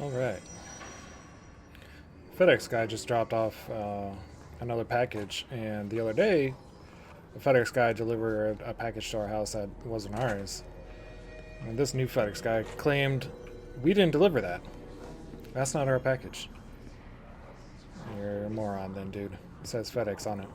All right. FedEx guy just dropped off another package, and the other day, the FedEx guy delivered a package to our house that wasn't ours. And this new FedEx guy claimed we didn't deliver that. That's not our package. You're a moron, then, dude. It says FedEx on it.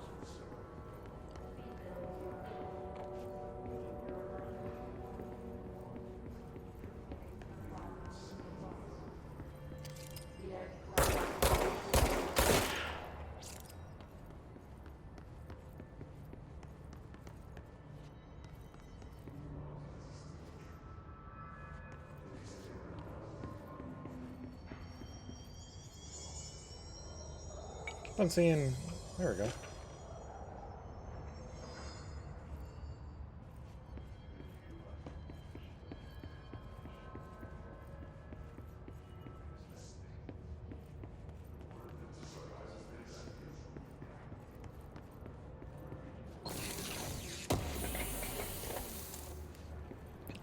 I'm seeing. There we go.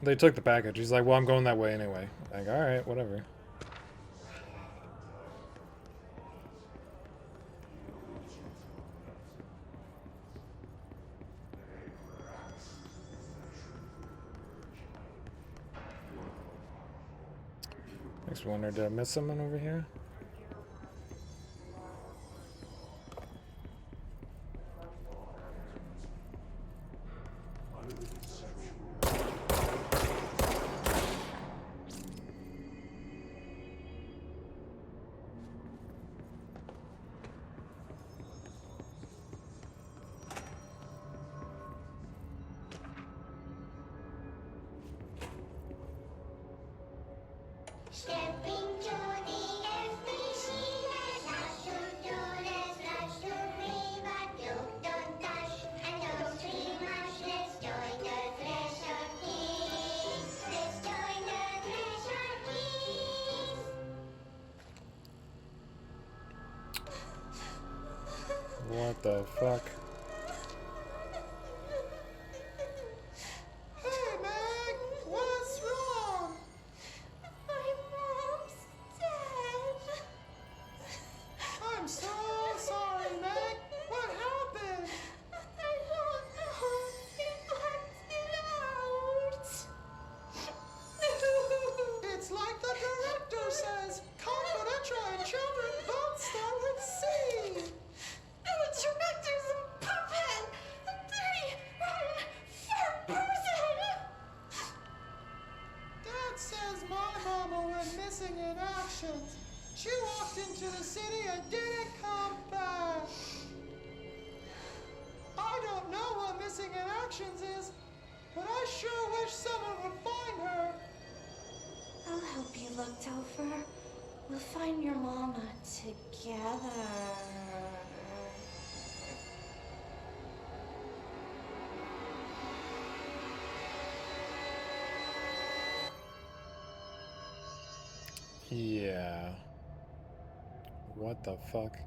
They took the package. He's like, well, I'm going that way anyway. Like, all right, whatever. Makes me wonder, did I miss someone over here? Stepping to the FBC, slash to do this, slash to free, but you don't dash and don't scream much. Let's join the Thresher Kings. Let's join the Thresher Kings. What the fuck? Hey, Meg! What's wrong? My mom's dead. I'm so sorry, Meg. What happened? I don't know. He blacked it out. It's like the director says, confidential and children both start with C. The director's a puppet! They run for person! Dad says my mama went missing in action. She walked into the city and didn't come back. I don't know what missing in actions is, but I sure wish someone would find her. I'll help you look, Topher. We'll find your mama together. Yeah. What the fuck?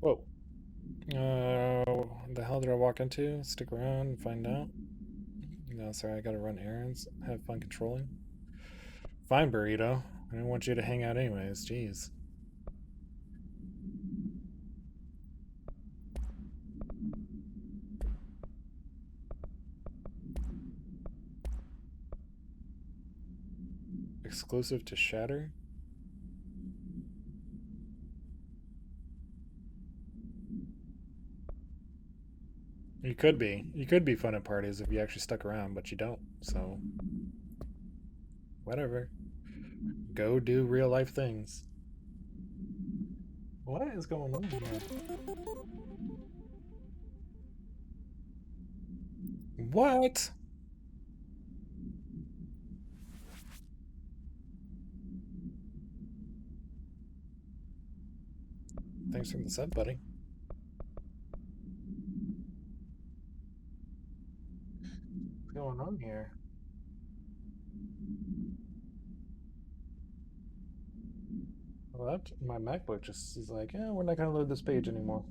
Whoa. The hell did I walk into? Stick around and find out. No, sorry, I gotta run errands. Have fun controlling. Fine, burrito. I didn't want you to hang out anyways. Jeez. Exclusive to Shatter? You could be. You could be fun at parties if you actually stuck around, but you don't. So, whatever. Go do real life things. What is going on here? What? Thanks for the sub, buddy. What's going on here? Well, my MacBook just is like, we're not going to load this page anymore.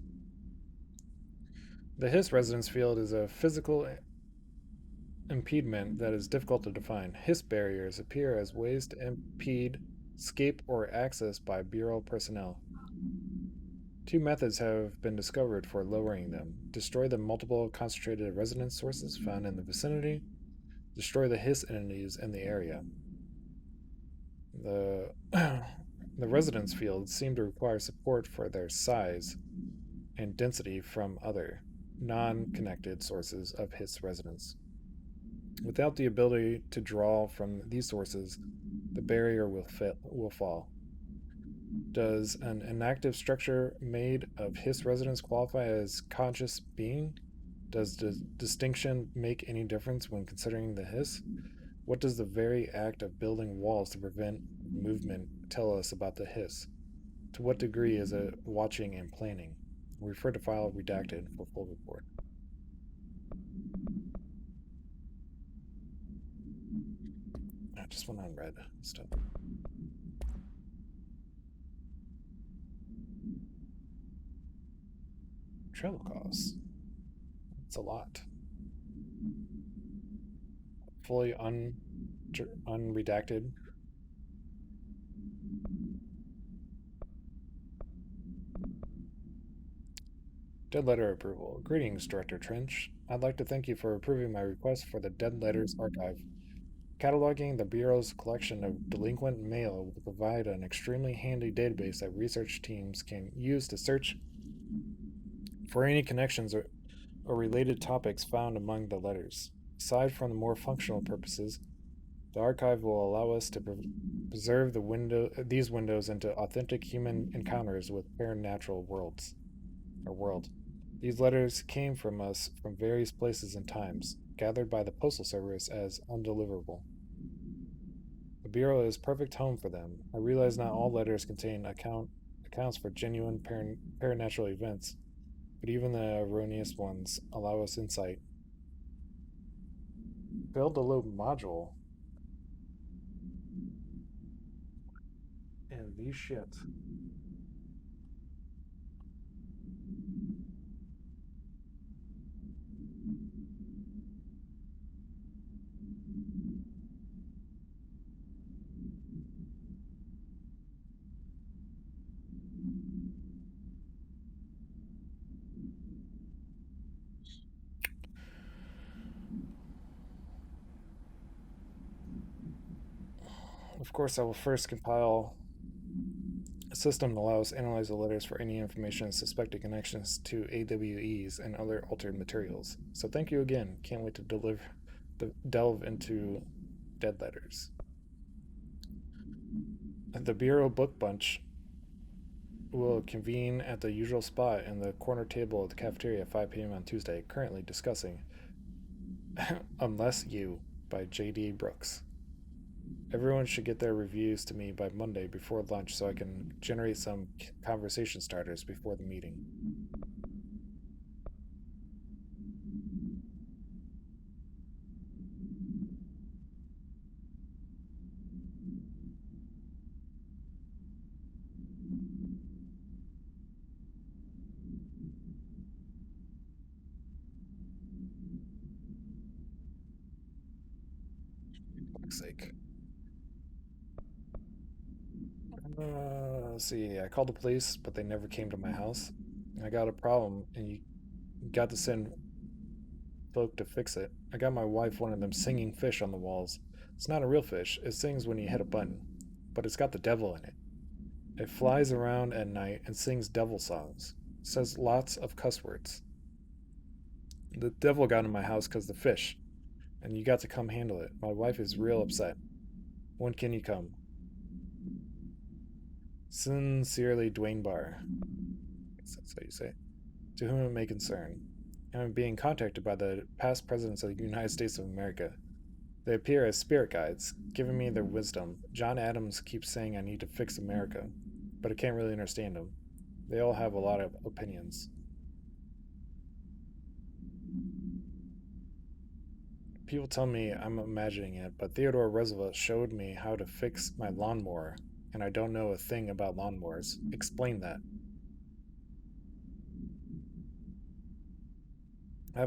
The Hiss resonance field is a physical impediment that is difficult to define. Hiss barriers appear as ways to impede escape or access by Bureau personnel. Two methods have been discovered for lowering them. Destroy the multiple concentrated resonance sources found in the vicinity. Destroy the Hiss entities in the area. The the resonance fields seem to require support for their size and density from other, non-connected sources of Hiss resonance. Without the ability to draw from these sources, the barrier will fall. Does an inactive structure made of Hiss resonance qualify as conscious being? Does the distinction make any difference when considering the Hiss? What does the very act of building walls to prevent movement tell us about the Hiss? To what degree is it watching and planning? Refer to file redacted for full report. I just went on red stuff. Travel costs. It's a lot. Fully unredacted. Dead letter approval. Greetings, Director Trench. I'd like to thank you for approving my request for the Dead Letters Archive. Cataloging the Bureau's collection of delinquent mail will provide an extremely handy database that research teams can use to search for any connections or related topics found among the letters. Aside from the more functional purposes, the archive will allow us to preserve these windows into authentic human encounters with supernatural world. These letters came from us from various places and times, gathered by the Postal Service as undeliverable. The Bureau is a perfect home for them. I realize not all letters contain accounts for genuine paranatural events, but even the erroneous ones allow us insight. Build a load module. And these shit. Of course, I will first compile a system that allows us to analyze the letters for any information and suspected connections to AWEs and other altered materials. So thank you again. Can't wait to delve into dead letters. The Bureau Book Bunch will convene at the usual spot in the corner table of the cafeteria at 5 p.m. on Tuesday, currently discussing Unless You by J.D. Brooks. Everyone should get their reviews to me by Monday before lunch so I can generate some conversation starters before the meeting. For fuck's sake. Let's see. I called the police, but they never came to my house. I got a problem, and you got to send folk to fix it. I got my wife one of them singing fish on the walls. It's not a real fish. It sings when you hit a button, but it's got the devil in it. It flies around at night and sings devil songs. It says lots of cuss words. The devil got in my house because the fish, and you got to come handle it. My wife is real upset. When can you come? Sincerely, Dwayne Barr. I guess that's how you say it. To whom it may concern. I'm being contacted by the past presidents of the United States of America. They appear as spirit guides, giving me their wisdom. John Adams keeps saying I need to fix America, but I can't really understand him. They all have a lot of opinions. People tell me I'm imagining it, but Theodore Roosevelt showed me how to fix my lawnmower, and I don't know a thing about lawnmowers. Explain that. I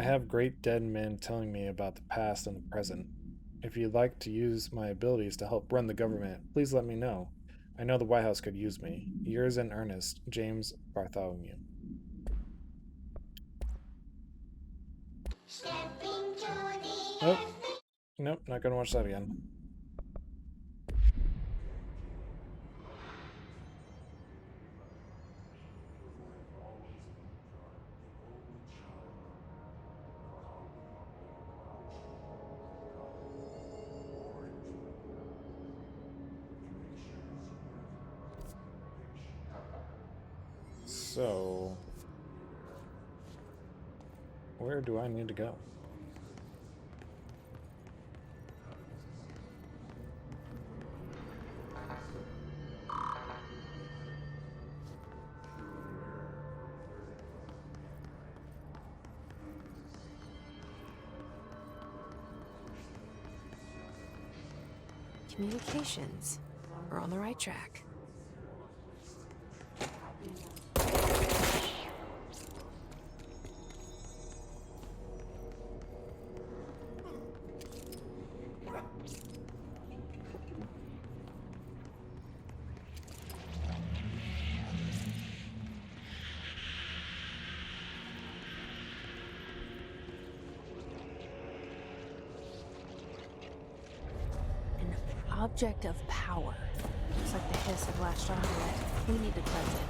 have great dead men telling me about the past and the present. If you'd like to use my abilities to help run the government, please let me know. I know the White House could use me. Yours in earnest, James Bartholomew. Step into the Oh, nope, not gonna watch that again. So, where do I need to go? Communications. We're on the right track. Object of power. Looks like the hiss had latched onto it. We need to cleanse it.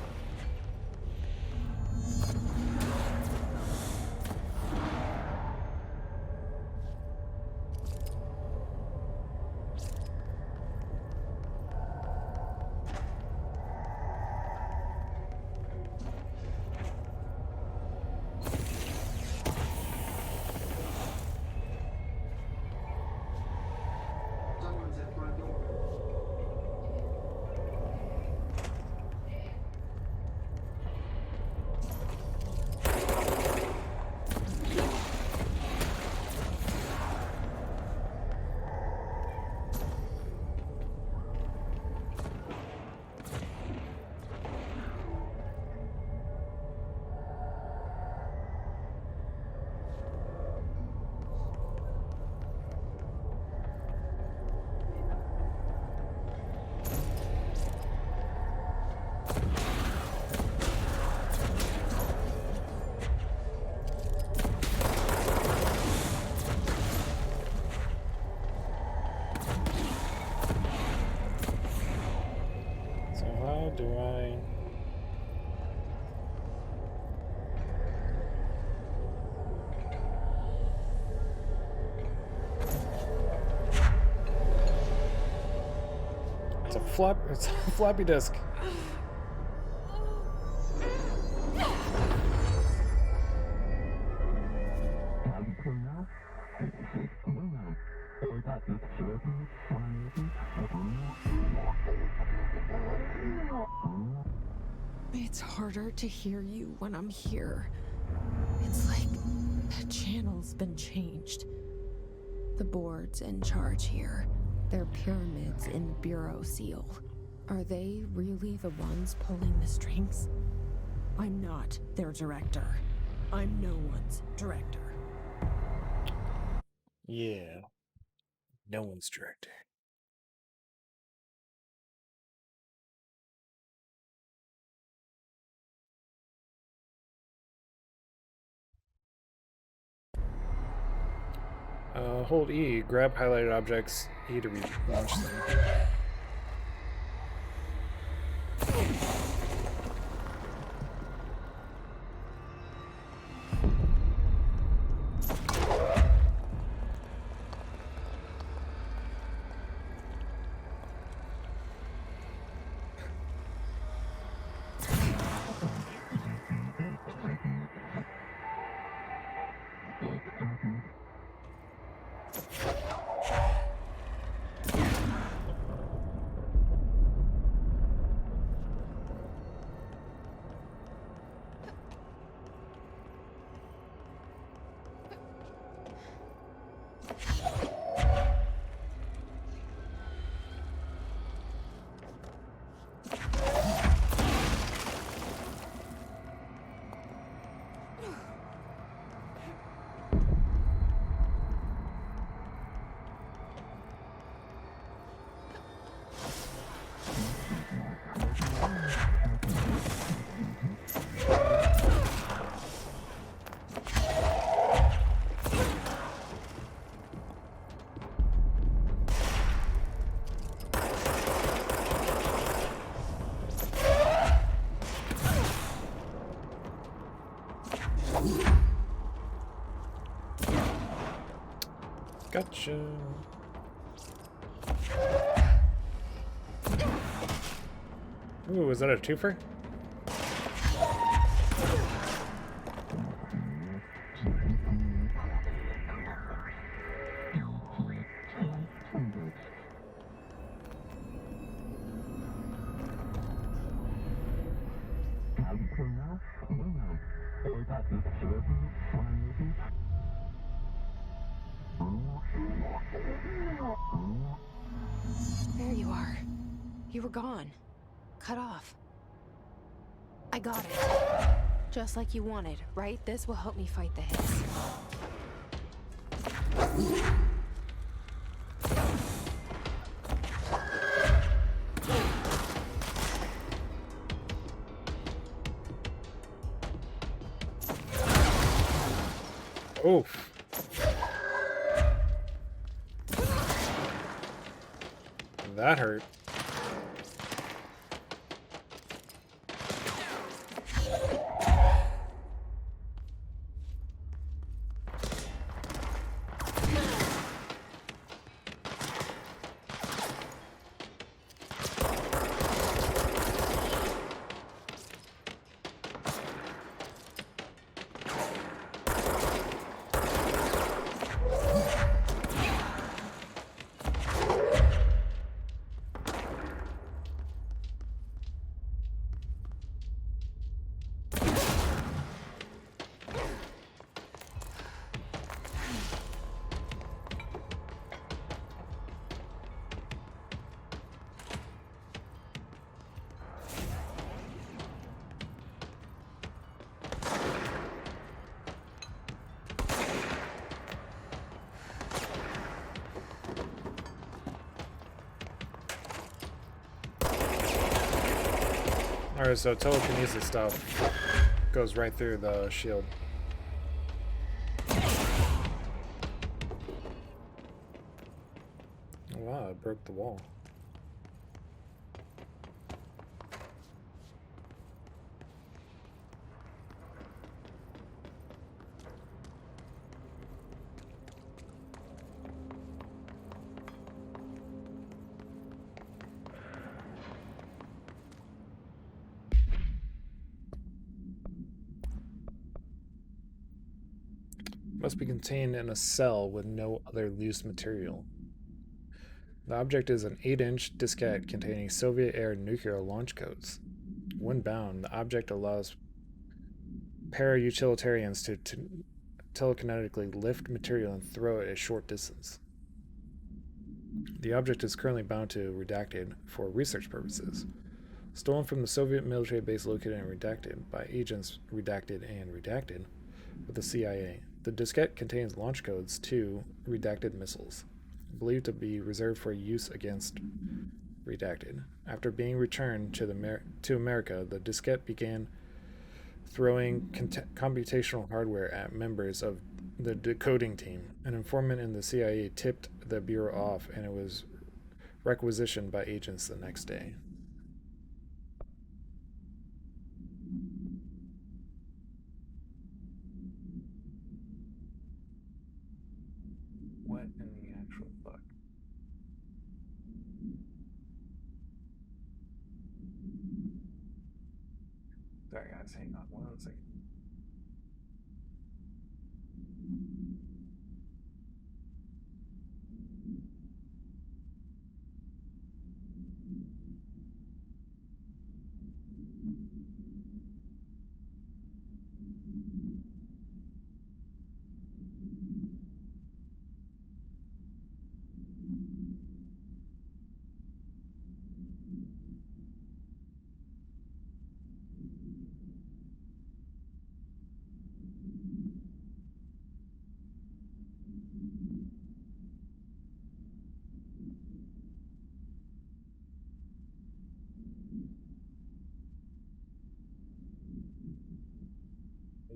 Do I... It's a floppy disk. It's harder to hear you when I'm here. It's like the channel's been changed. The board's in charge here. They're pyramids in Bureau Seal. Are they really the ones pulling the strings? I'm not their director. I'm no one's director. Yeah. No one's director. Hold E, grab highlighted objects, E to launch them. Gotcha. Ooh, was that a twofer? There you are. You were gone. Cut off. I got it. Just like you wanted, right? This will help me fight the Hiss. Oof. That hurt. Alright, so telekinesis stuff goes right through the shield. Oh, wow, it broke the wall. Must be contained in a cell with no other loose material. The object is an 8-inch diskette containing Soviet-era nuclear launch codes. When bound, the object allows para-utilitarians to telekinetically lift material and throw it a short distance. The object is currently bound to Redacted for research purposes. Stolen from the Soviet military base located in Redacted by agents Redacted and Redacted with the CIA. The diskette contains launch codes to Redacted missiles, believed to be reserved for use against Redacted. After being returned to America, the diskette began throwing computational hardware at members of the decoding team. An informant in the CIA tipped the bureau off, and it was requisitioned by agents the next day. What in the actual fuck? Sorry guys, hang on 1 second.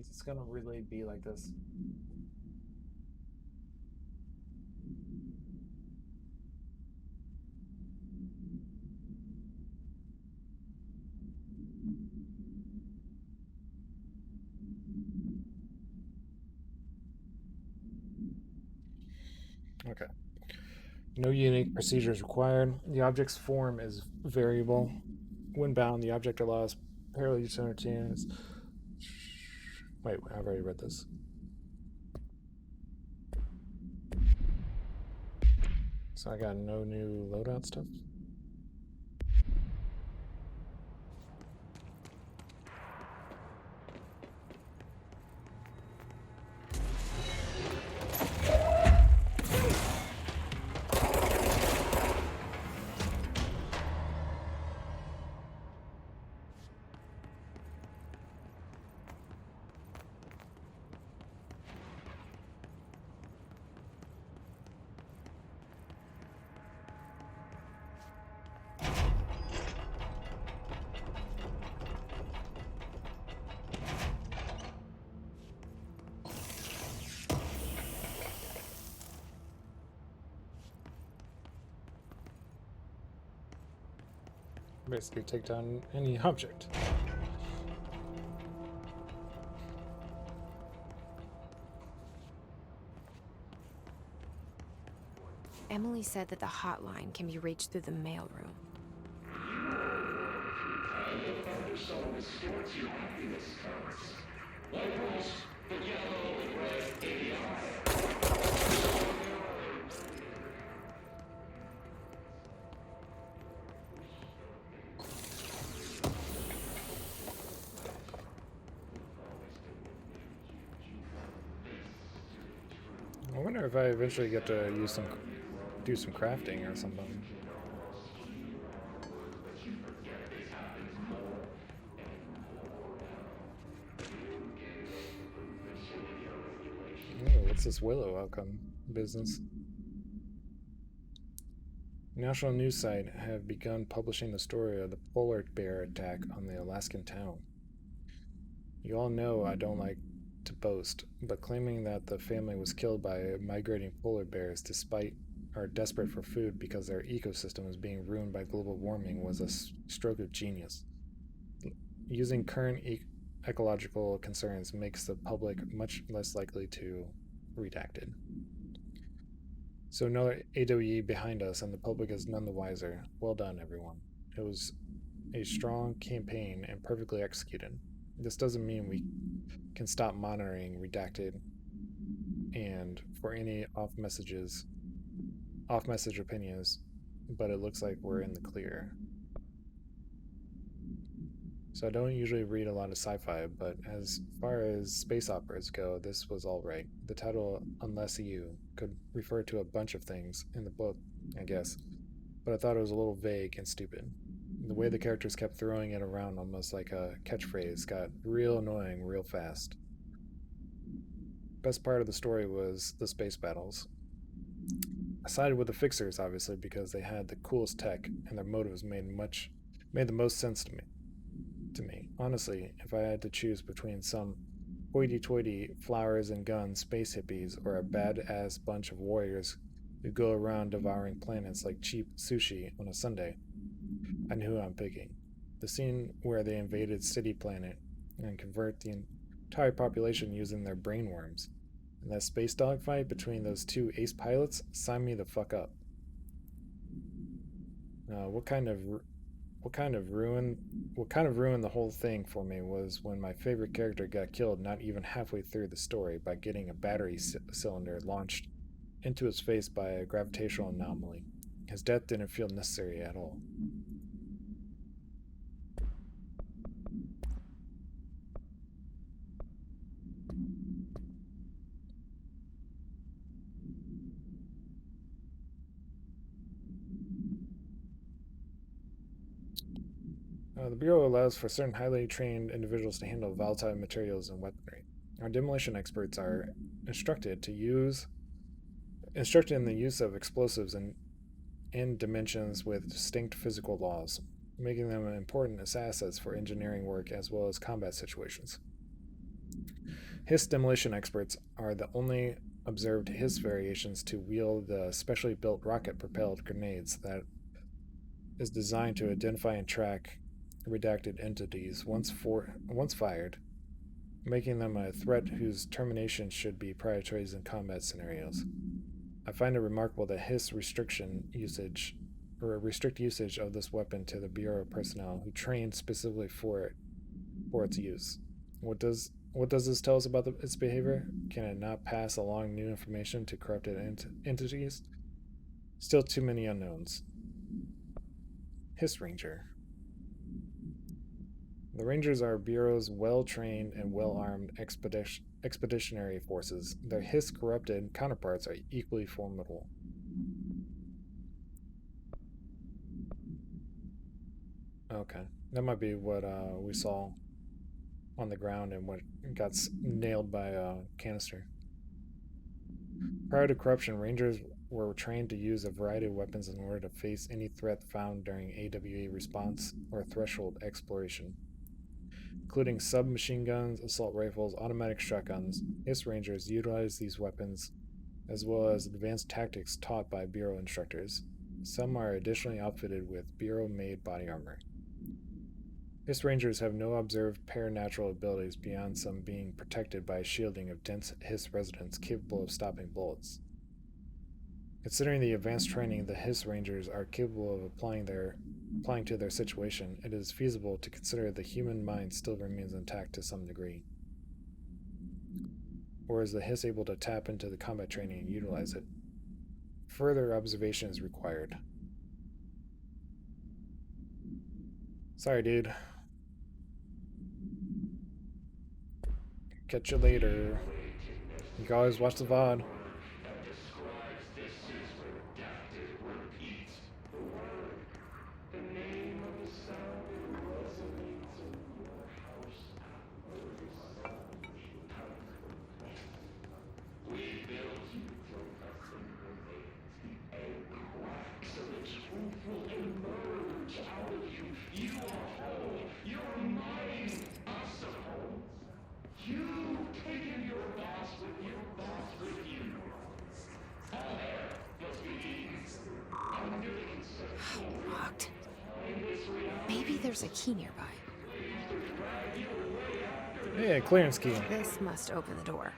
It's gonna really be like this. Okay. No unique procedures required. The object's form is variable. When bound, the object allows parallel use of routines. Wait, I've already read this. So I got no new loadout stuff. Basically, take down any object. Emily said that the hotline can be reached through the mailroom. I wonder if I eventually get to do some crafting or something. Oh, what's this Willow outcome business? National news site have begun publishing the story of the polar bear attack on the Alaskan town. You all know I don't like to boast, but claiming that the family was killed by migrating polar bears despite are desperate for food because their ecosystem is being ruined by global warming was a stroke of genius. Using current ecological concerns makes the public much less likely to redacted. So another AWE behind us, and the public is none the wiser. Well done, everyone. It was a strong campaign and perfectly executed. This doesn't mean we can stop monitoring redacted and for any off message opinions, but it looks like we're in the clear. So I don't usually read a lot of sci-fi, but as far as space operas go, this was alright. The title, Unless You, could refer to a bunch of things in the book, I guess, but I thought it was a little vague and stupid. The way the characters kept throwing it around almost like a catchphrase got real annoying real fast. Best part of the story was the space battles. I sided with the Fixers, obviously, because they had the coolest tech and their motives made the most sense to me. Honestly, if I had to choose between some hoity-toity flowers and guns space hippies or a badass bunch of warriors who go around devouring planets like cheap sushi on a Sunday, I knew who I'm picking. The scene where they invaded City Planet and convert the entire population using their brainworms, and that space dogfight between those two ace pilots, sign me the fuck up. What kind of ruined the whole thing for me was when my favorite character got killed not even halfway through the story by getting a battery cylinder launched into his face by a gravitational anomaly. His death didn't feel necessary at all. The Bureau allows for certain highly trained individuals to handle volatile materials and weaponry. Our demolition experts are instructed in the use of explosives in dimensions with distinct physical laws, making them important as assets for engineering work as well as combat situations. Hiss demolition experts are the only observed Hiss variations to wield the specially built rocket-propelled grenades that is designed to identify and track redacted entities once fired, making them a threat whose termination should be prioritized in combat scenarios. I find it remarkable that Hiss restrict usage of this weapon to the Bureau personnel who trained specifically for its use. What does this tell us about its behavior? Can it not pass along new information to corrupted entities? Still too many unknowns. Hiss Ranger. The Rangers are Bureau's well-trained and well-armed expeditionary forces. Their Hiss-corrupted counterparts are equally formidable. Okay, that might be what we saw on the ground and what got nailed by a canister. Prior to corruption, Rangers were trained to use a variety of weapons in order to face any threat found during AWE response or threshold exploration, including submachine guns, assault rifles, automatic shotguns. Hiss Rangers utilize these weapons as well as advanced tactics taught by Bureau instructors. Some are additionally outfitted with Bureau-made body armor. Hiss Rangers have no observed paranatural abilities beyond some being protected by a shielding of dense Hiss residents capable of stopping bullets. Considering the advanced training the Hiss Rangers are capable of applying to their situation, it is feasible to consider the human mind still remains intact to some degree. Or is the Hiss able to tap into the combat training and utilize it? Further observation is required. Sorry, dude. Catch you later. You can always watch the VOD. Locked. Maybe there's a key nearby. Yeah, clearance key. This must open the door.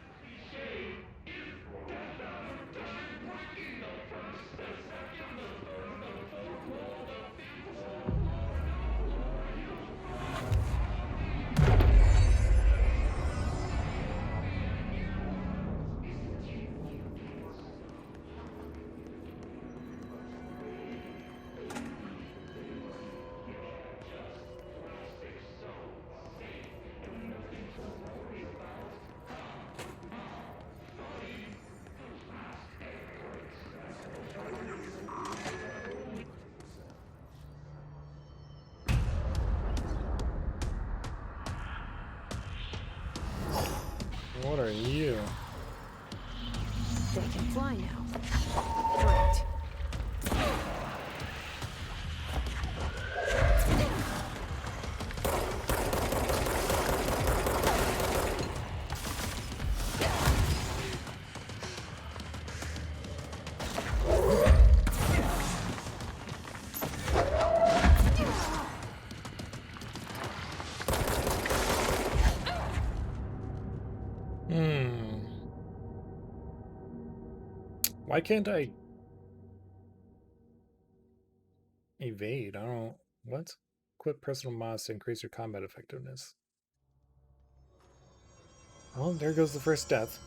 What are you? They can fly now. Great. Why can't I evade? I don't. What? Equip personal mods to increase your combat effectiveness. Oh, there goes the first death.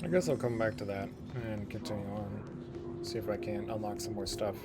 I guess I'll come back to that and continue on. See if I can unlock some more stuff.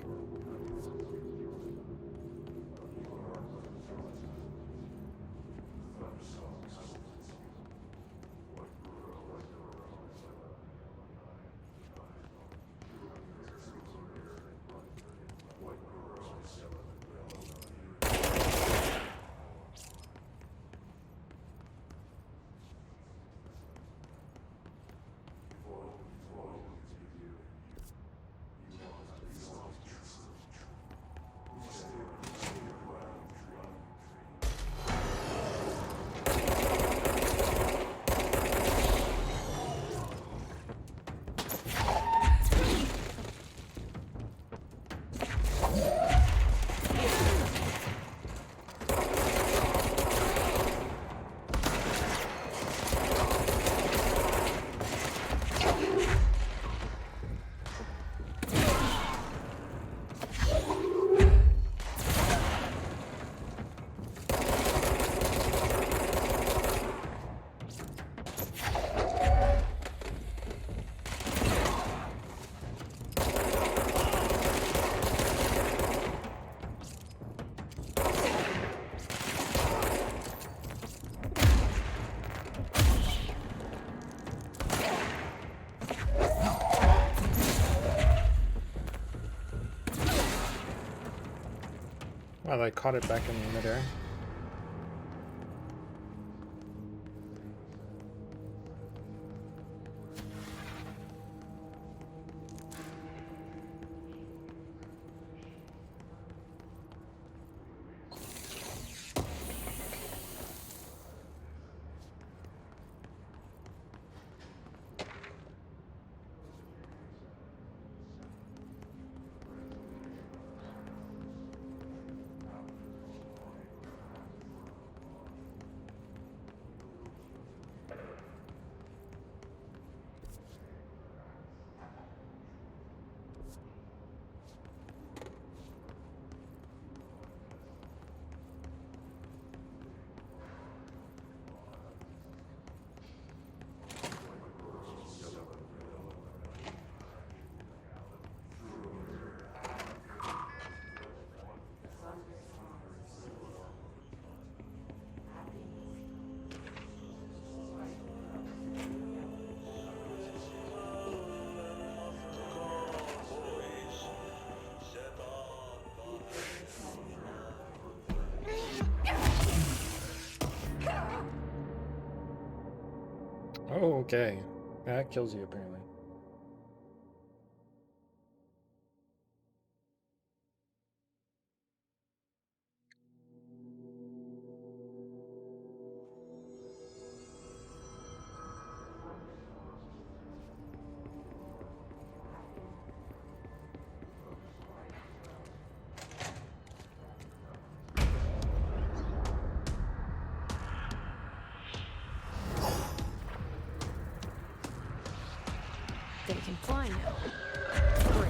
Wow, they caught it back in midair. Oh, okay. That kills you, apparently. They can fly now. Great.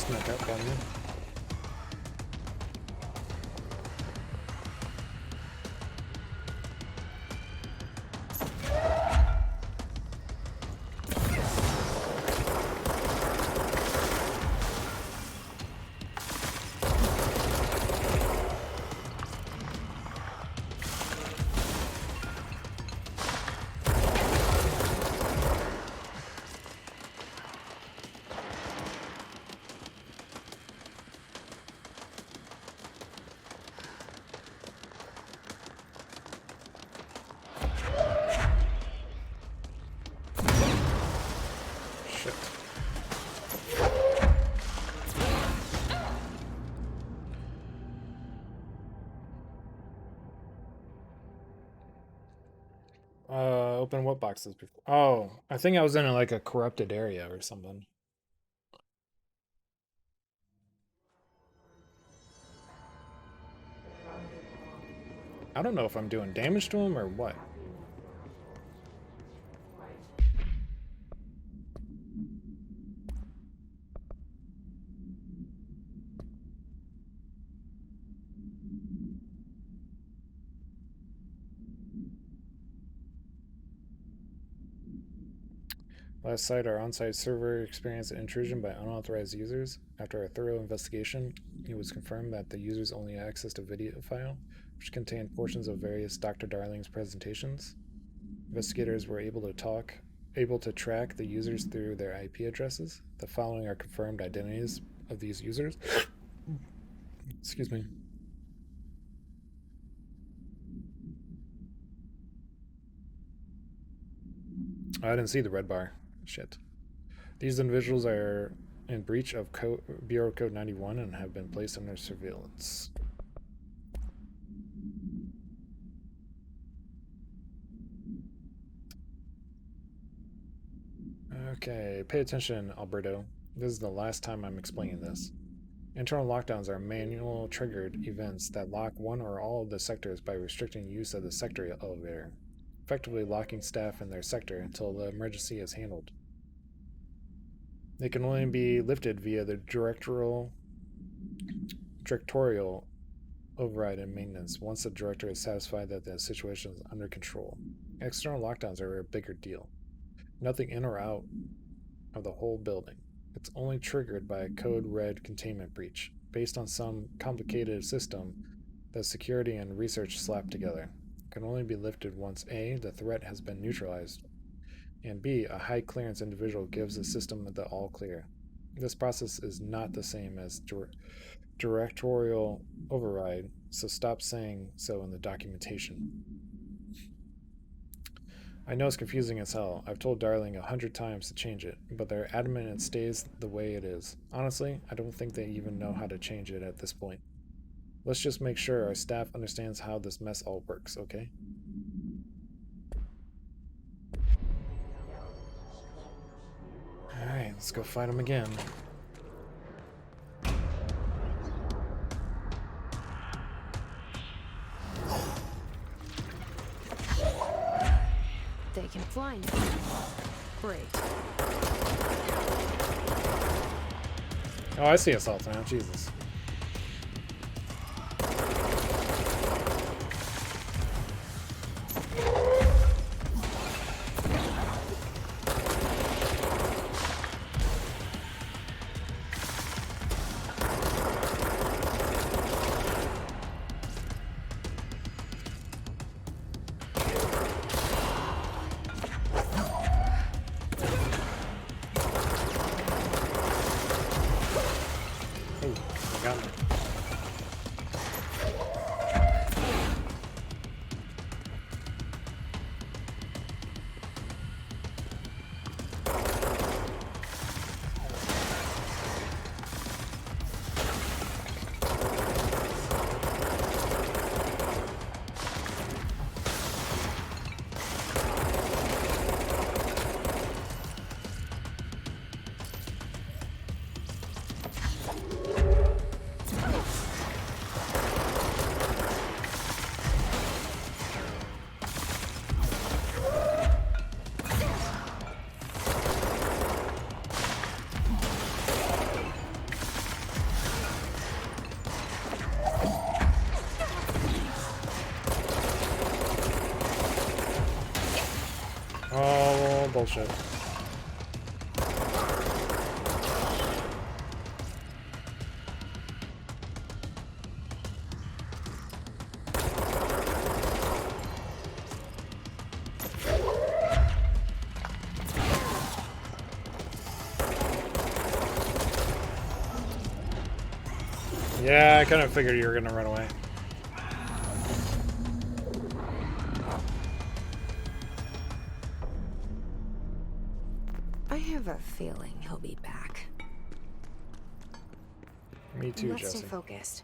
snuck up on you. Shit. Open what boxes before? Oh, I think I was in like a corrupted area or something. I don't know if I'm doing damage to him or what. Last site, our on-site server experienced an intrusion by unauthorized users. After a thorough investigation, it was confirmed that the users only accessed a video file, which contained portions of various Dr. Darling's presentations. Investigators were able to track the users through their IP addresses. The following are confirmed identities of these users. Excuse me. I didn't see the red bar. Shit. These individuals are in breach of Bureau Code 91 and have been placed under surveillance. Okay, pay attention, Alberto. This is the last time I'm explaining this. Internal lockdowns are manual triggered events that lock one or all of the sectors by restricting use of the sector elevator, effectively locking staff in their sector until the emergency is handled. They can only be lifted via the directorial override and maintenance once the director is satisfied that the situation is under control. External lockdowns are a bigger deal. Nothing in or out of the whole building. It's only triggered by a code red containment breach, based on some complicated system that security and research slap together. It can only be lifted once A, the threat has been neutralized, and B, a high clearance individual gives the system the all clear. This process is not the same as directorial override, so stop saying so in the documentation. I know it's confusing as hell. I've told Darling 100 times to change it, but they're adamant it stays the way it is. Honestly, I don't think they even know how to change it at this point. Let's just make sure our staff understands how this mess all works, okay? Alright, let's go fight him again. They can fly now. Great. Oh, I see assault now. Jesus. bullshit. Yeah, I kind of figured you were gonna run away. I have a feeling he'll be back. Me too, Let's Jesse. stay focused.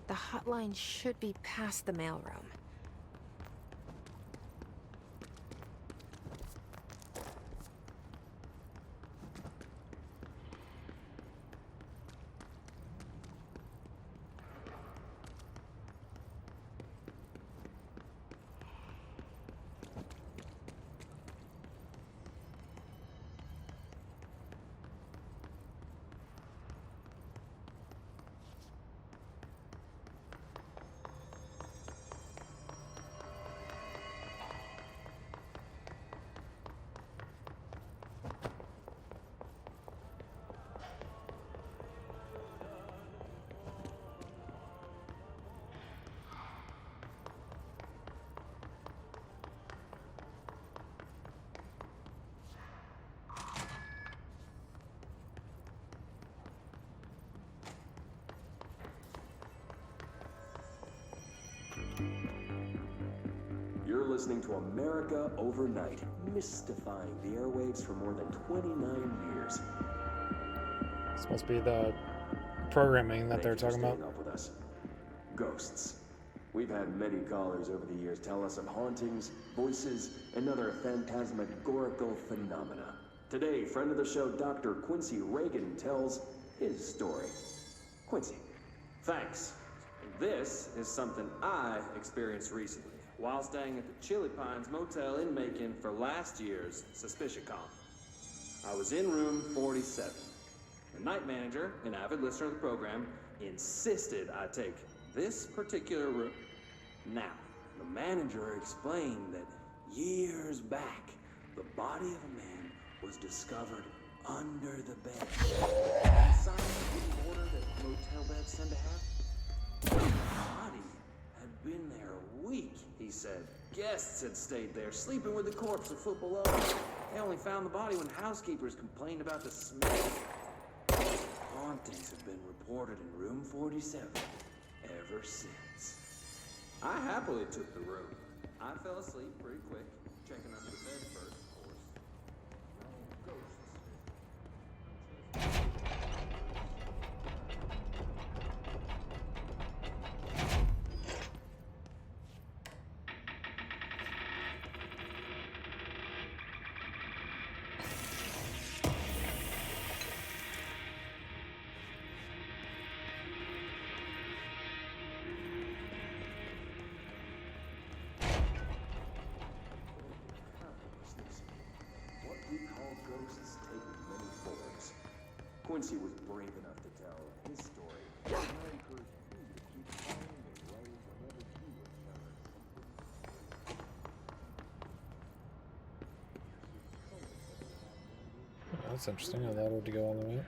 The hotline should be past the mailroom. You're listening to America Overnight, mystifying the airwaves for more than 29 years. This must be the programming that they're Thank you for talking about. staying up with us. Ghosts. We've had many callers over the years tell us of hauntings, voices, and other phantasmagorical phenomena. Today, friend of the show, Dr. Quincy Reagan, tells his story. Quincy. Thanks. This is something I experienced recently while staying at the Chili Pines Motel in Macon for last year's SuspiciaCon. I was in room 47. The night manager, an avid listener of the program, insisted I take this particular room. Now, the manager explained that years back, the body of a man was discovered under the bed. Inside the order that motel beds tend to have. The body had been there a week, he said. Guests had stayed there, sleeping with the corpse a foot below. They only found the body when housekeepers complained about the smell. Hauntings have been reported in room 47 ever since. I happily took the room. I fell asleep pretty quick, checking under the bed first, of course. No ghosts. What we call ghosts take many forms. Quincy was brave enough to tell his story. And I encourage you to keep telling and writing whenever you encounter something. That's interesting. I thought it would go all the way.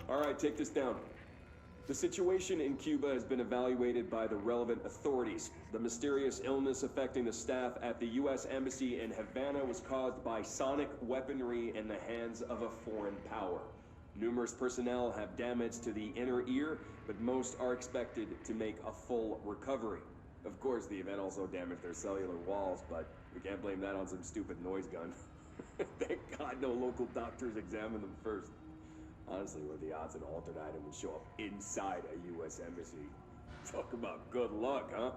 All right, take this down. The situation in Cuba has been evaluated by the relevant authorities. The mysterious illness affecting the staff at the U.S. Embassy in Havana was caused by sonic weaponry in the hands of a foreign power. Numerous personnel have damage to the inner ear, but most are expected to make a full recovery. Of course, the event also damaged their cellular walls, but we can't blame that on some stupid noise gun. Thank God no local doctors examined them first. Honestly, what are the odds an altered item would show up inside a U.S. embassy? Talk about good luck, huh?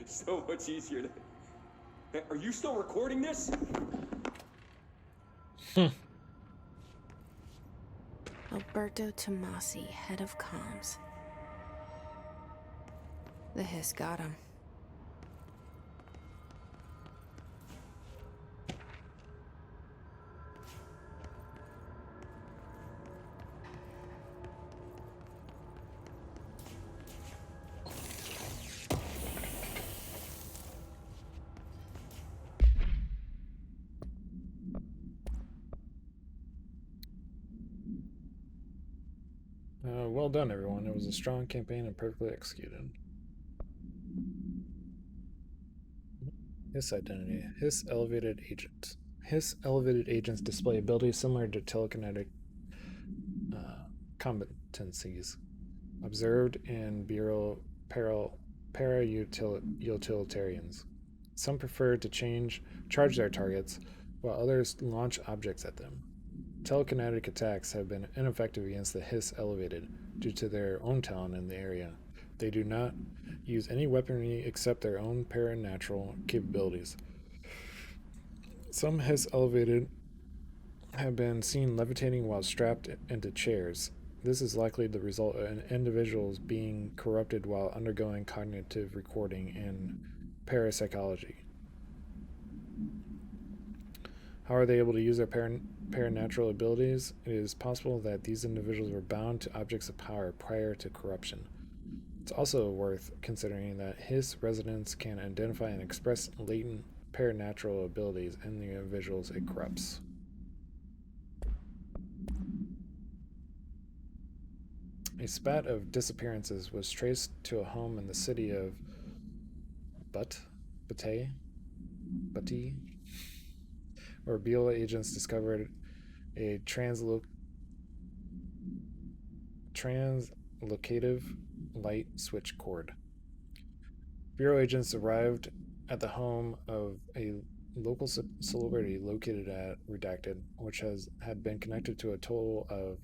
So much easier to... Hey, are you still recording this? Alberto Tomasi, head of comms. The hiss got him. Well done, everyone. It was a strong campaign and perfectly executed. His identity. His elevated agent. His elevated agents display abilities similar to telekinetic competencies observed in bureau para-utilitarians. Some prefer to charge their targets, while others launch objects at them. Telekinetic attacks have been ineffective against the Hiss Elevated due to their own talent in the area. They do not use any weaponry except their own paranatural capabilities. Some Hiss Elevated have been seen levitating while strapped into chairs. This is likely the result of individuals being corrupted while undergoing cognitive recording and parapsychology. How are they able to use their paranatural abilities? It is possible that these individuals were bound to objects of power prior to corruption. It's also worth considering that his residents can identify and express latent paranatural abilities in the individuals it corrupts. A spat of disappearances was traced to a home in the city of Butte, where Bureau agents discovered a translocative light switch cord. Bureau agents arrived at the home of a local celebrity located at Redacted, which had been connected to a total of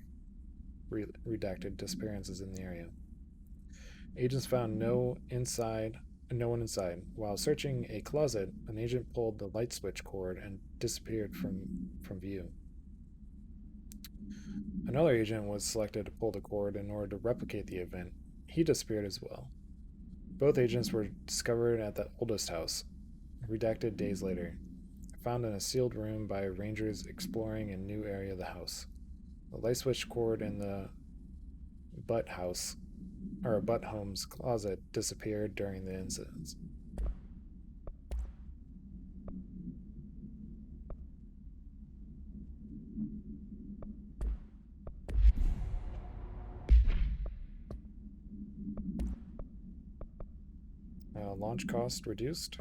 redacted disappearances in the area. Agents found no one inside. While searching a closet, an agent pulled the light switch cord and disappeared from view. Another agent was selected to pull the cord in order to replicate the event. He disappeared as well. Both agents were discovered at the oldest house, redacted days later, found in a sealed room by rangers exploring a new area of the house. The light switch cord in the Butt Home's closet disappeared during the incidents. Launch cost reduced.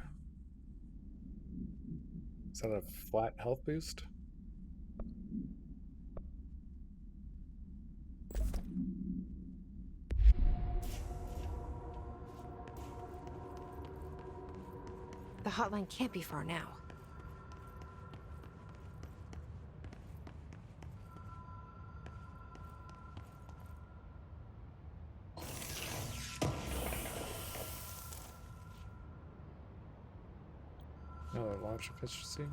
Is that a flat health boost? The hotline can't be far now. No, launch efficiency.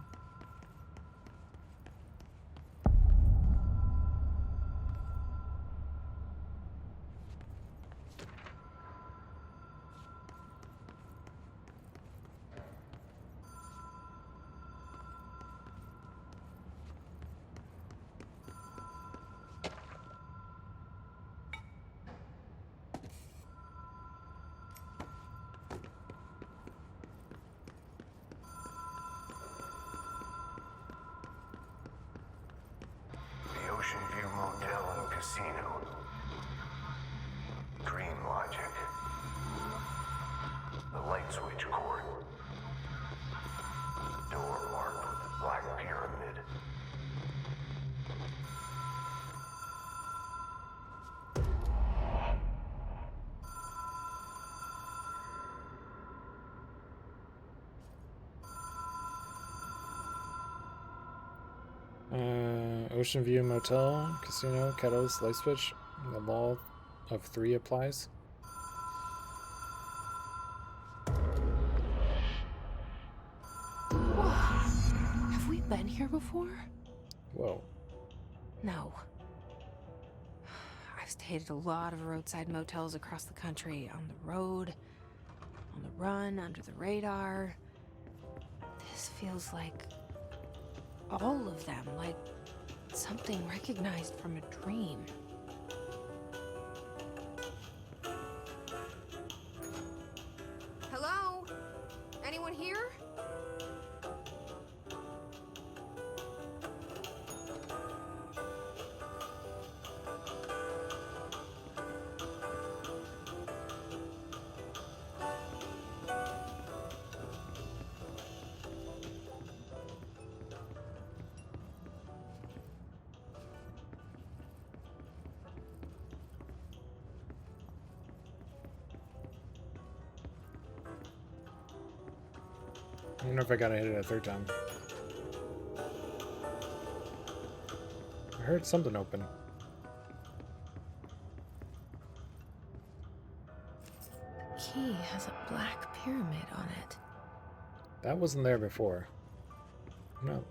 Ocean View Motel and Casino. Dream Logic. The light switch cord. Door marked with the Black Pyramid. Ocean View Motel, Casino, Catalyst, Light Switch. The law of 3 applies. Whoa. Have we been here before? Whoa. No. I've stayed at a lot of roadside motels across the country, on the road, on the run, under the radar. This feels like all of them, like something recognized from a dream. Hello? Anyone here? I wonder if I gotta hit it a third time. I heard something open. The key has a black pyramid on it. That wasn't there before. No.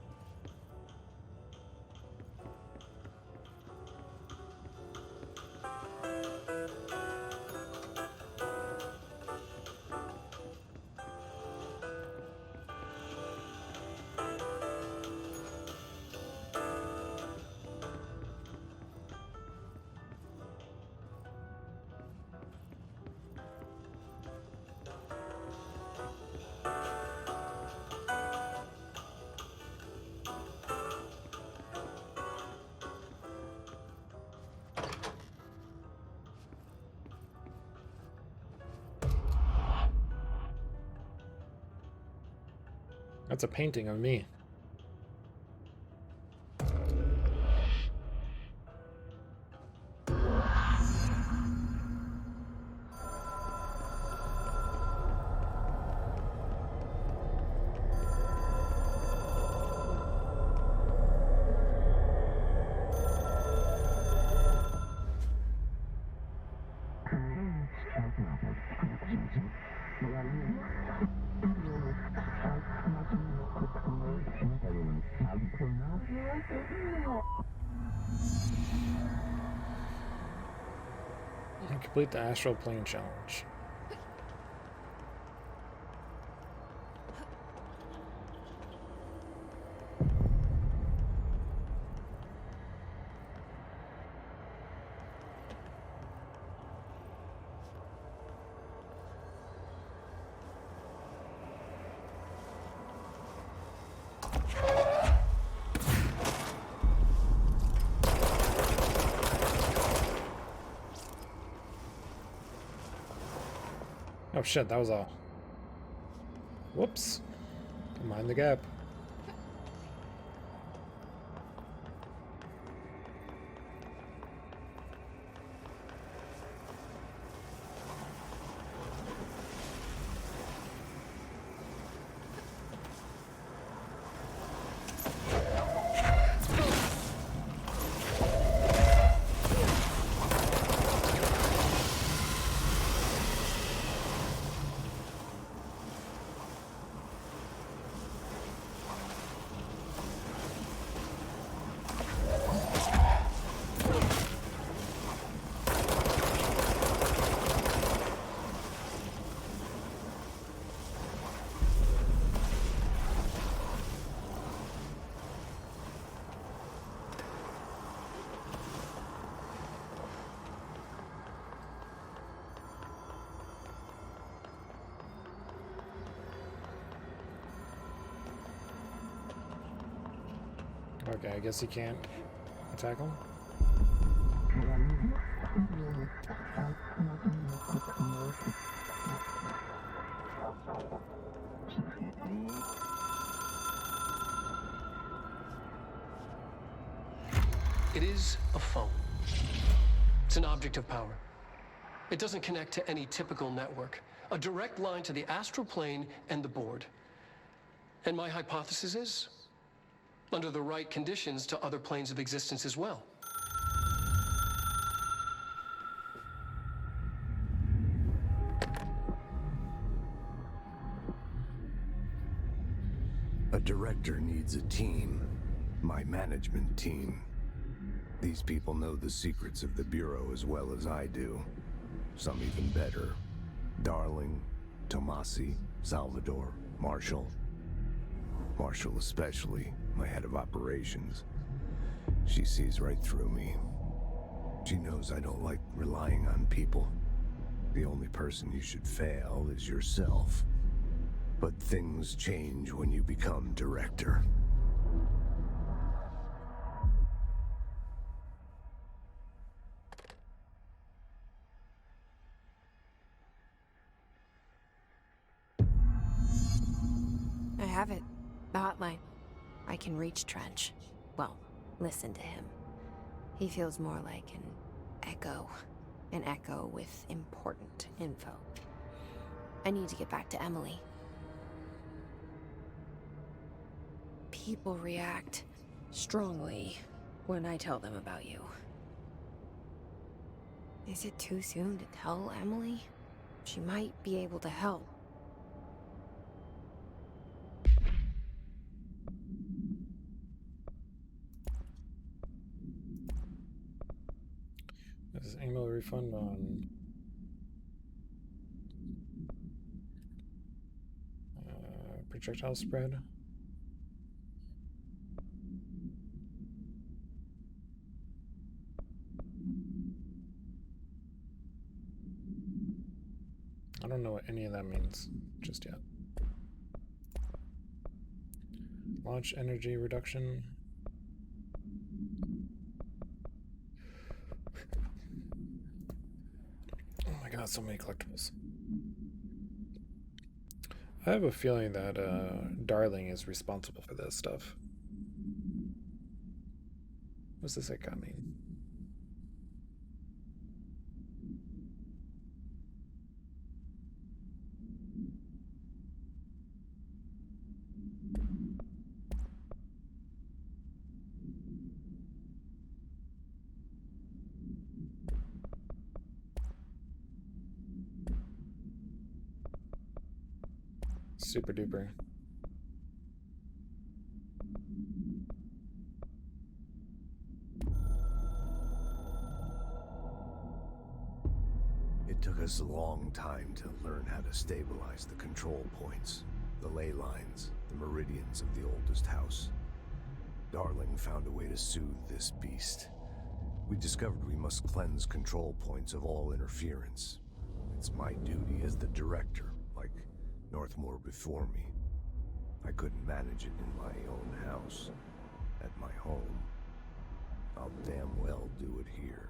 That's a painting of me. Complete the astral plane challenge. Oh shit, that was all. Whoops. Mind the gap. Okay, I guess he can't attack him. It is a phone. It's an object of power. It doesn't connect to any typical network. A direct line to the astral plane and the board. And my hypothesis is, under the right conditions, to other planes of existence as well. A director needs a team. My management team. These people know the secrets of the Bureau as well as I do. Some even better. Darling, Tomasi, Salvador, Marshall. Marshall especially, my head of operations. She sees right through me. She knows I don't like relying on people. The only person you should fail is yourself. But things change when you become director. I have it. The hotline. I can reach Trench. Well, listen to him. He feels more like an echo. An echo with important info. I need to get back to Emily. People react strongly when I tell them about you. Is it too soon to tell Emily? She might be able to help. This is annual refund on projectile spread. I don't know what any of that means just yet. Launch energy reduction. Oh my god, so many collectibles. I have a feeling that Darling is responsible for this stuff. What's this guy mean? Super duper. It took us a long time to learn how to stabilize the control points, the ley lines, the meridians of the oldest house. Darling found a way to soothe this beast. We discovered we must cleanse control points of all interference. It's my duty as the director, like Northmore before me. I couldn't manage it in my own house, at my home. I'll damn well do it here.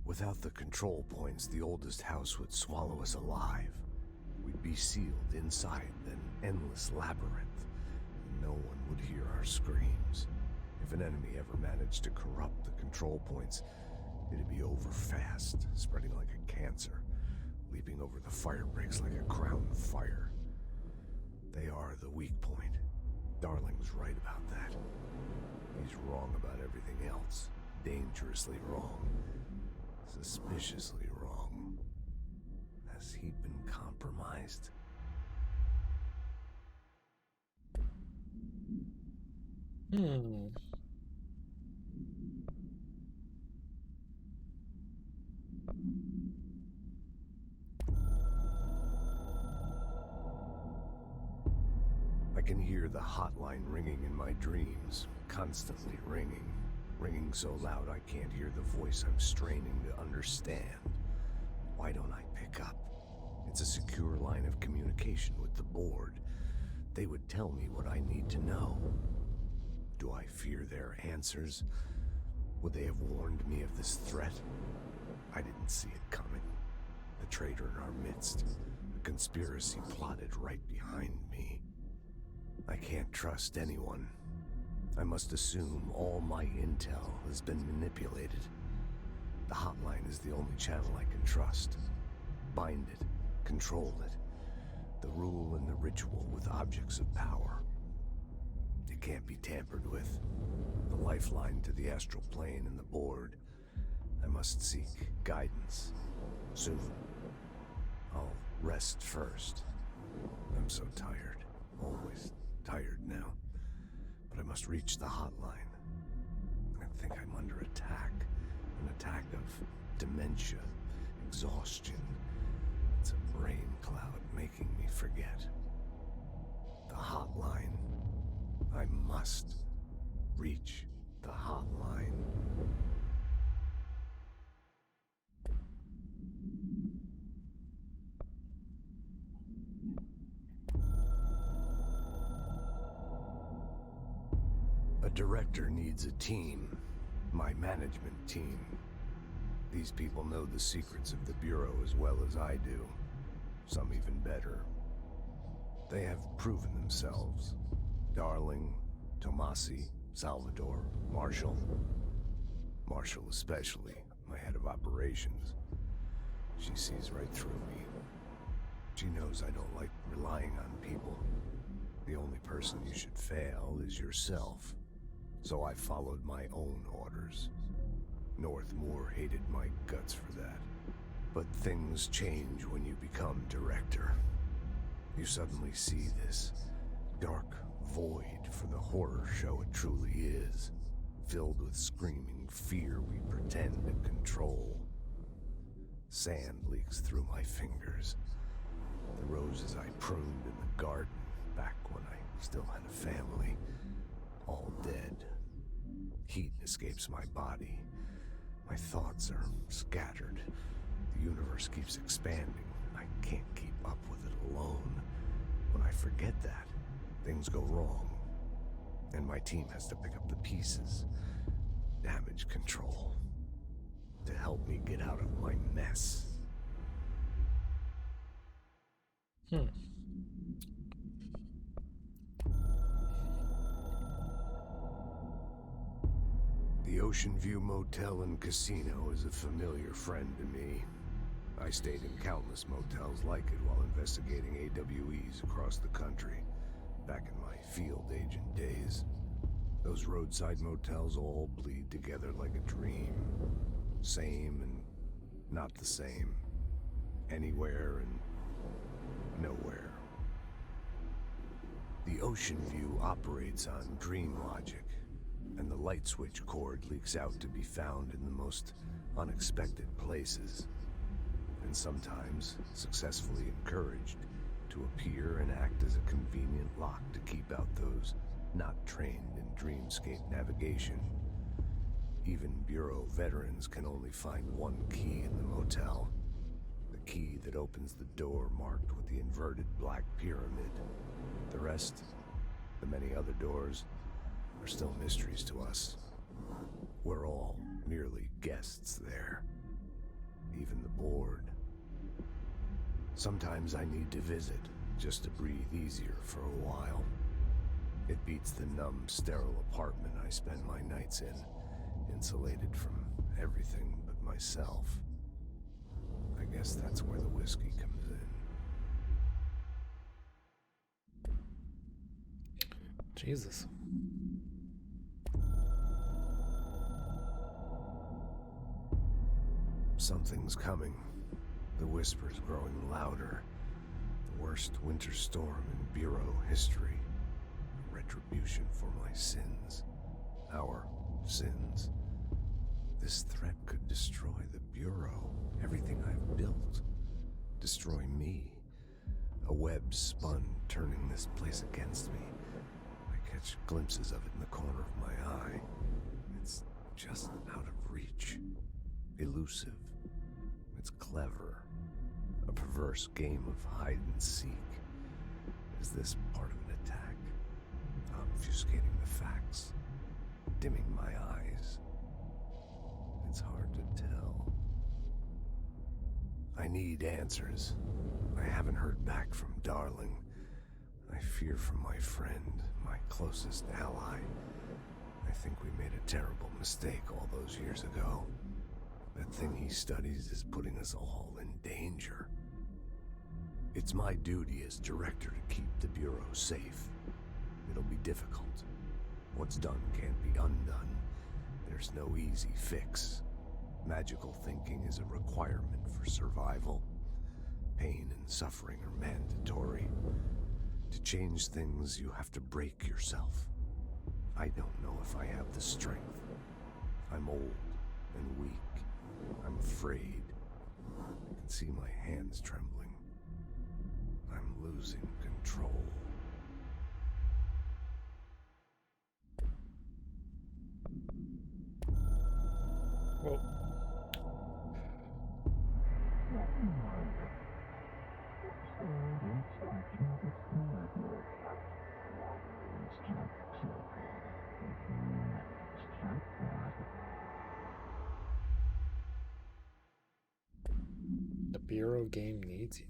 Without the control points, the oldest house would swallow us alive. We'd be sealed inside an endless labyrinth, and no one would hear our screams. If an enemy ever managed to corrupt the control points, it'd be over fast, spreading like a cancer, leaping over the fire breaks like a crown of fire. They are the weak point. Darling's right about that. He's wrong about everything else. Dangerously wrong. Suspiciously wrong. Has he been compromised? I can hear the hotline ringing in my dreams, constantly ringing. Ringing so loud I can't hear the voice I'm straining to understand. Why don't I pick up? It's a secure line of communication with the board. They would tell me what I need to know. Do I fear their answers? Would they have warned me of this threat? I didn't see it coming. The traitor in our midst. The conspiracy plotted right behind me. I can't trust anyone. I must assume all my intel has been manipulated. The hotline is the only channel I can trust. Bind it, control it. The rule and the ritual with objects of power. It can't be tampered with. The lifeline to the astral plane and the board. I must seek guidance. Soon. I'll rest first. I'm so tired. Always tired now. But I must reach the hotline. I think I'm under attack. An attack of dementia, exhaustion. It's a brain cloud making me forget. The hotline. I must reach the hotline. A director needs a team. My management team. These people know the secrets of the Bureau as well as I do. Some even better. They have proven themselves. Darling, Tomasi, Salvador, Marshall. Marshall especially, my head of operations. She sees right through me. She knows I don't like relying on people. The only person you should fail is yourself. So I followed my own orders. Northmoor hated my guts for that. But things change when you become director. You suddenly see this dark void for the horror show it truly is, filled with screaming fear we pretend to control. Sand leaks through my fingers. The roses I pruned in the garden back when I still had a family, all dead. Heat escapes my body. My thoughts are scattered. The universe keeps expanding. I can't keep up with it alone. When I forget that, things go wrong. And my team has to pick up the pieces. Damage control. To help me get out of my mess. The Ocean View Motel and Casino is a familiar friend to me. I stayed in countless motels like it while investigating AWEs across the country, back in my field agent days. Those roadside motels all bleed together like a dream. Same and not the same. Anywhere and nowhere. The Ocean View operates on dream logic, and the light switch cord leaks out to be found in the most unexpected places, and sometimes successfully encouraged to appear and act as a convenient lock to keep out those not trained in dreamscape navigation. Even Bureau veterans can only find one key in the motel. The key that opens the door marked with the inverted black pyramid. The rest, the many other doors, are still mysteries to us. We're all merely guests there. Even the board. Sometimes I need to visit, just to breathe easier for a while. It beats the numb, sterile apartment I spend my nights in, insulated from everything but myself. I guess that's where the whiskey comes in. Jesus. Something's coming. The whisper's growing louder. The worst winter storm in Bureau history. Retribution for my sins. Our sins. This threat could destroy the Bureau, everything I've built. Destroy me. A web spun, turning this place against me. I catch glimpses of it in the corner of my eye. It's just out of reach. Elusive. It's clever. A perverse game of hide and seek. Is this part of an attack? Obfuscating the facts. Dimming my eyes. It's hard to tell. I need answers. I haven't heard back from Darling. I fear for my friend, my closest ally. I think we made a terrible mistake all those years ago. That thing he studies is putting us all in danger. It's my duty as director to keep the Bureau safe. It'll be difficult. What's done can't be undone. There's no easy fix. Magical thinking is a requirement for survival. Pain and suffering are mandatory. To change things, you have to break yourself. I don't know if I have the strength. I'm old and weak. I'm afraid. I can see my hands trembling. I'm losing control. Well, the Bureau game needs you.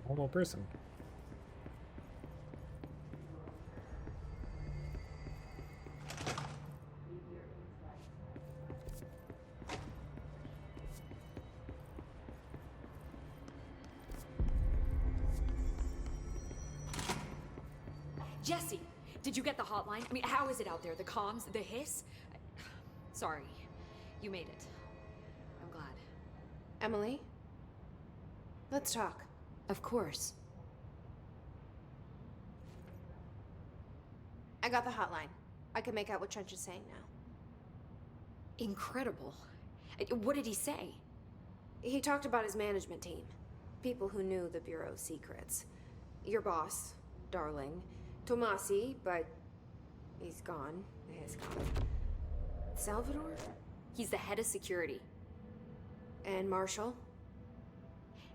Normal person. Jesse, did you get the hotline? I mean, how is it out there? The comms, the hiss? Sorry, you made it. I'm glad. Emily? Let's talk. Of course. I got the hotline. I can make out what Trench is saying now. Incredible. What did he say? He talked about his management team. People who knew the Bureau's secrets. Your boss, Darling. Tomasi, but he's gone. He's gone. Salvador? He's the head of security. And Marshall?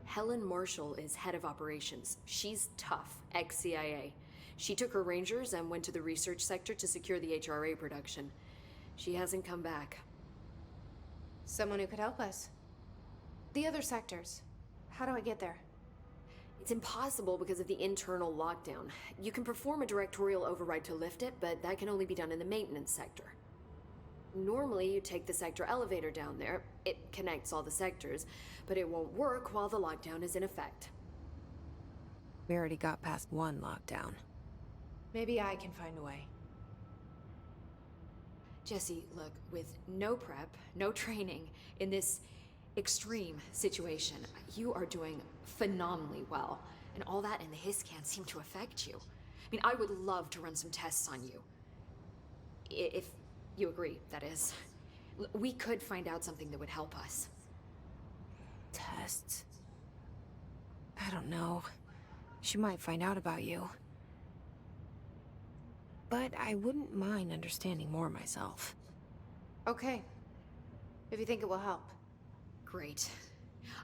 Helen Marshall is head of operations. She's tough, ex-CIA. She took her Rangers and went to the research sector to secure the HRA production. She hasn't come back. Someone who could help us. The other sectors. How do I get there? It's impossible because of the internal lockdown. You can perform a directorial override to lift it, but that can only be done in the maintenance sector. Normally, you take the sector elevator down there. It connects all the sectors, but it won't work while the lockdown is in effect. We already got past one lockdown. Maybe I can find a way. Jesse, look, with no prep, no training, in this extreme situation, you are doing phenomenally well. And all that and the hiss can't seem to affect you. I mean, I would love to run some tests on you. If you agree, that is. We could find out something that would help us. Tests? I don't know. She might find out about you. But I wouldn't mind understanding more myself. Okay. If you think it will help. Great.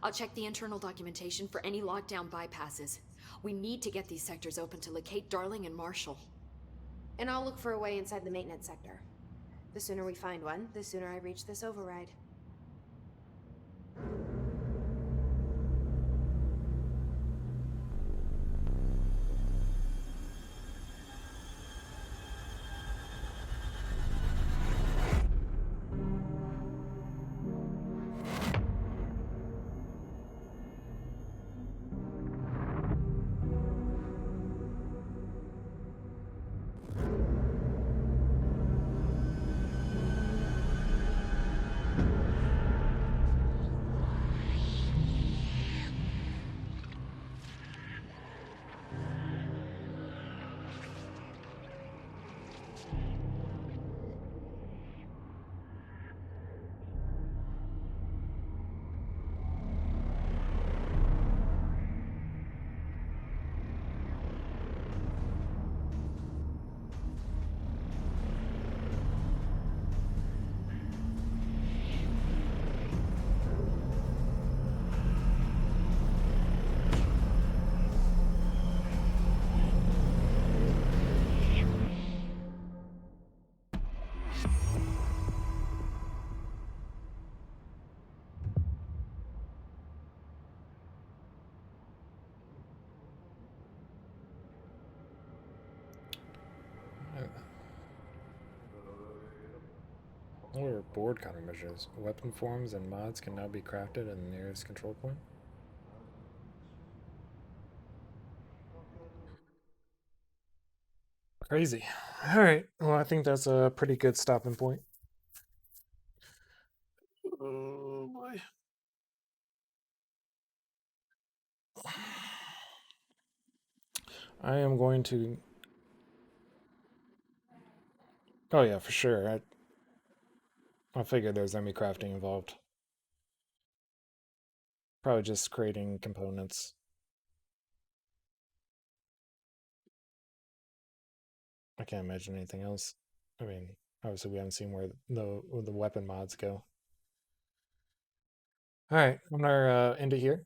I'll check the internal documentation for any lockdown bypasses. We need to get these sectors open to locate Darling and Marshall. And I'll look for a way inside the maintenance sector. The sooner we find one, the sooner I reach this override. What are board countermeasures? Weapon forms and mods can now be crafted in the nearest control point. Crazy. Alright, well, I think that's a pretty good stopping point. Oh boy. I am going to. Oh, yeah, for sure. I figured there's enemy crafting involved. Probably just creating components. I can't imagine anything else. I mean, obviously we haven't seen where the weapon mods go. All right, I'm gonna end it here.